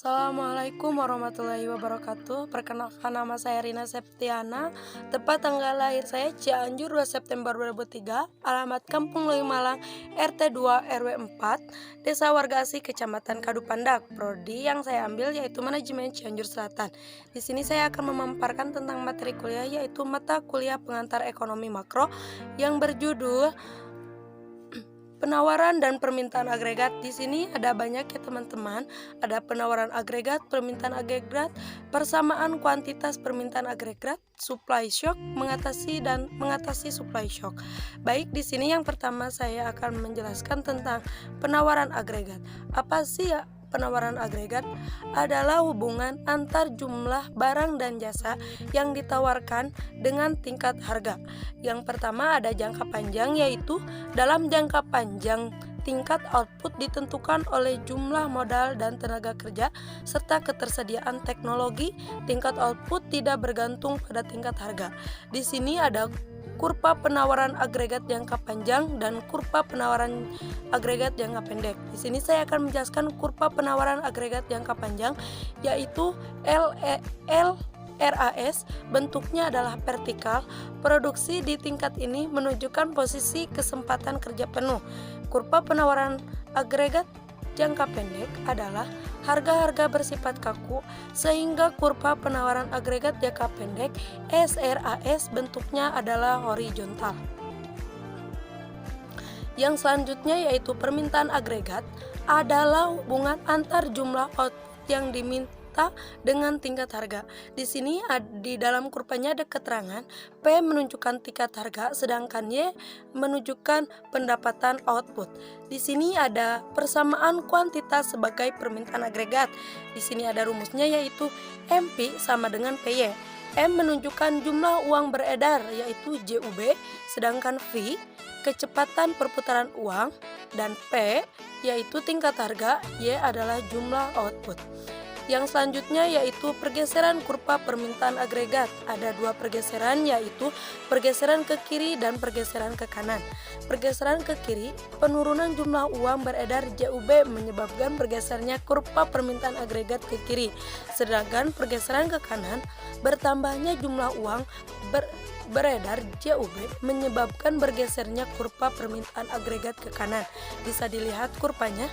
Assalamualaikum warahmatullahi wabarakatuh. Perkenalkan, nama saya Rina Septiana. Tepat tanggal lahir saya Cianjur 2 September 2003. Alamat Kampung Loy Malang, RT 2 RW 4, Desa Warga Asih, Kecamatan Kadupandak. Prodi yang saya ambil yaitu Manajemen Cianjur Selatan. Di sini saya akan memaparkan tentang materi kuliah, yaitu mata kuliah pengantar ekonomi makro yang berjudul penawaran dan permintaan agregat. Di sini ada banyak ya teman-teman. Ada penawaran agregat, permintaan agregat, persamaan kuantitas permintaan agregat, supply shock, mengatasi supply shock. Baik, di sini yang pertama saya akan menjelaskan tentang penawaran agregat. Apa sih ya penawaran agregat? Adalah hubungan antar jumlah barang dan jasa yang ditawarkan dengan tingkat harga. Yang pertama ada jangka panjang, yaitu dalam jangka panjang tingkat output ditentukan oleh jumlah modal dan tenaga kerja serta ketersediaan teknologi. Tingkat output tidak bergantung pada tingkat harga. Di sini ada kurva penawaran agregat jangka panjang dan kurva penawaran agregat jangka pendek. Di sini saya akan menjelaskan kurva penawaran agregat jangka panjang, yaitu LRAS. Bentuknya adalah vertikal. Produksi di tingkat ini menunjukkan posisi kesempatan kerja penuh. Kurva penawaran agregat jangka pendek adalah harga-harga bersifat kaku, sehingga kurva penawaran agregat jangka pendek SRAS bentuknya adalah horizontal. Yang selanjutnya yaitu permintaan agregat adalah hubungan antar jumlah output yang diminta dengan tingkat harga. Di sini di dalam kurvanya ada keterangan P menunjukkan tingkat harga, sedangkan Y menunjukkan pendapatan output. Di sini ada persamaan kuantitas sebagai permintaan agregat. Di sini ada rumusnya, yaitu MP sama dengan PY. M menunjukkan jumlah uang beredar, yaitu JUB, sedangkan V kecepatan perputaran uang, dan P yaitu tingkat harga, Y adalah jumlah output. Yang selanjutnya yaitu pergeseran kurva permintaan agregat. Ada dua pergeseran, yaitu pergeseran ke kiri dan pergeseran ke kanan. Pergeseran ke kiri, penurunan jumlah uang beredar JUB menyebabkan bergesernya kurva permintaan agregat ke kiri. Sedangkan pergeseran ke kanan, bertambahnya jumlah uang beredar JUB menyebabkan bergesernya kurva permintaan agregat ke kanan. Bisa dilihat kurvanya.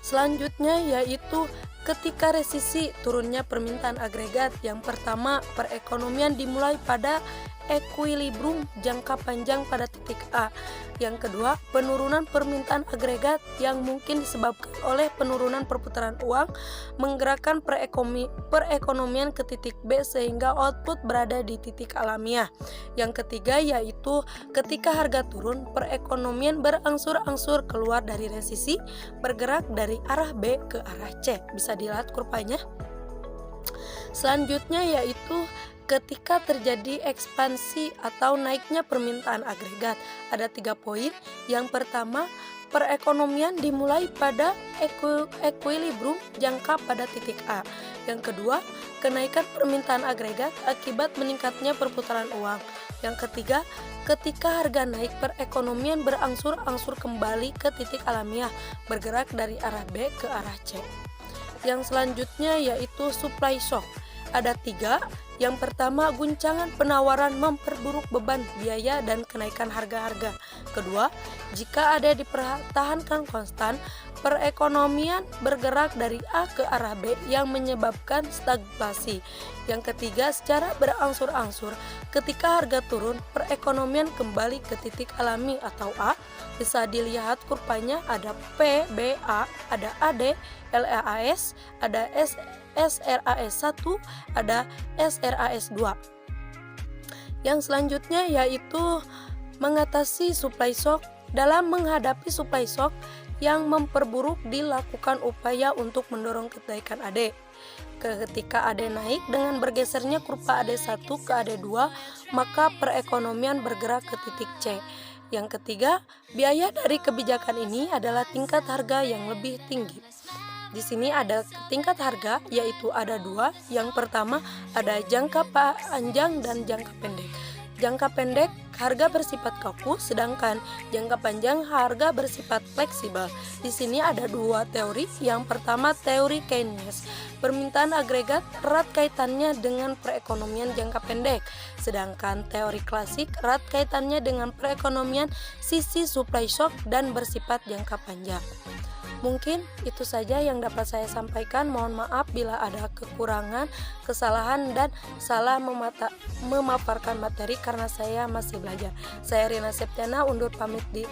Selanjutnya yaitu ketika resesi, turunnya permintaan agregat. Yang pertama, perekonomian dimulai pada equilibrium jangka panjang pada titik A. Yang kedua, penurunan permintaan agregat yang mungkin disebabkan oleh penurunan perputaran uang menggerakkan perekonomian ke titik B sehingga output berada di titik alamiah. Yang ketiga yaitu ketika harga turun, perekonomian berangsur-angsur keluar dari resesi, bergerak dari arah B ke arah C. Bisa dilihat kurvanya. Selanjutnya yaitu ketika terjadi ekspansi atau naiknya permintaan agregat. Ada 3 poin. Yang pertama, perekonomian dimulai pada equilibrium jangka pada titik A. Yang kedua, kenaikan permintaan agregat akibat meningkatnya perputaran uang. Yang ketiga, ketika harga naik, perekonomian berangsur-angsur kembali ke titik alamiah, bergerak dari arah B ke arah C. Yang selanjutnya yaitu supply shock. Ada 3. Yang pertama, guncangan penawaran memperburuk beban biaya dan kenaikan harga-harga. Kedua, jika ada dipertahankan konstan, perekonomian bergerak dari A ke arah B yang menyebabkan stagflasi. Yang ketiga, secara berangsur-angsur, ketika harga turun, perekonomian kembali ke titik alami atau A. Bisa dilihat kurvanya, ada P, B, A, ada AD, LAAS, ada SRAS 1, ada SRAS 2. Yang selanjutnya yaitu mengatasi supply shock. Dalam menghadapi supply shock yang memperburuk, dilakukan upaya untuk mendorong kenaikan AD. Ketika AD naik dengan bergesernya kurva AD1 ke AD2, maka perekonomian bergerak ke titik C. Yang ketiga, biaya dari kebijakan ini adalah tingkat harga yang lebih tinggi. Di sini ada tingkat harga, yaitu ada 2. Yang pertama ada jangka panjang dan jangka pendek. Jangka pendek harga bersifat kaku, sedangkan jangka panjang harga bersifat fleksibel. Di sini ada dua teori. Yang pertama, teori Keynes. Permintaan agregat erat kaitannya dengan perekonomian jangka pendek, sedangkan teori klasik erat kaitannya dengan perekonomian sisi supply shock dan bersifat jangka panjang. Mungkin itu saja yang dapat saya sampaikan. Mohon maaf bila ada kekurangan, kesalahan, dan salah memaparkan materi karena saya masih belajar. Saya Rina Septiana undur pamit.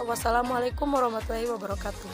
Wassalamualaikum warahmatullahi wabarakatuh.